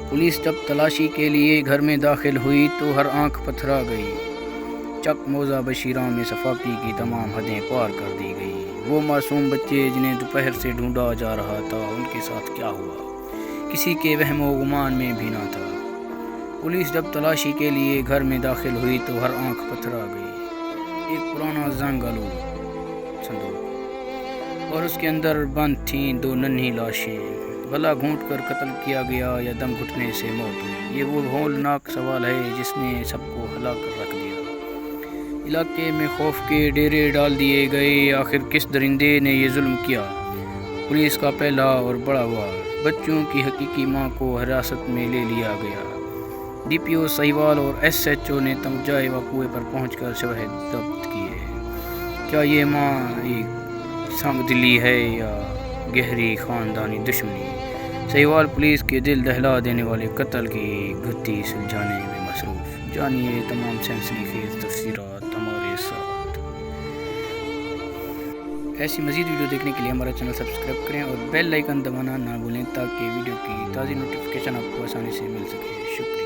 Police جب تلاشی کے لیے گھر میں داخل ہوئی تو ہر آنکھ پتھرا گئی۔ چک موزہ بشیرہ میں صفاقی کی تمام حدیں پار کر دی گئی۔ وہ معصوم بچے جنہیں دوپہر سے ڈھونڈا جا رہا تھا، ان کے ساتھ کیا ہوا، کسی کے وہم و گمان میں بھی نہ تھا۔ پولیس جب تلاشی کے لیے گھر میں داخل ہوئی تو ہر آنکھ پتھرا گئی۔ ایک پرانا زنگ آلود صندوق اور اس کے اندر بند تھیں 2 ننھی لاشیں۔ گلا گھونٹ کر قتل کیا گیا یا دم گھٹنے سے موت ہوئی، یہ وہ ہولناک سوال ہے جس نے سب کو ہلا کر رکھ دیا۔ علاقے میں خوف کے ڈیرے ڈال دیے گئے۔ آخر کس درندے نے یہ ظلم کیا؟ پولیس کا پہلا اور بڑا وار۔ بچوں کی حقیقی ماں کو حراست میں لے لیا گیا۔ ڈی پی او سہیوال اور ایس ایچ او نے جائے وقوع پر پہنچ کر شواہد ضبط کیے۔ کیا یہ ماں ایک سنگ دلی ہے یا گہری خاندانی دشمنی؟ سہیوال پولیس کے دل دہلا دینے والے قتل کی گتھی سلجھانے میں مصروف۔ جانیے تمام سنسنی خیز تفصیلات ہمارے ساتھ۔ ایسی مزید ویڈیو دیکھنے کے لیے ہمارا چینل سبسکرائب کریں اور بیل آئیکن دبانا نہ بھولیں تاکہ ویڈیو کی تازی نوٹیفیکیشن آپ کو آسانی سے مل سکے۔ شکریہ۔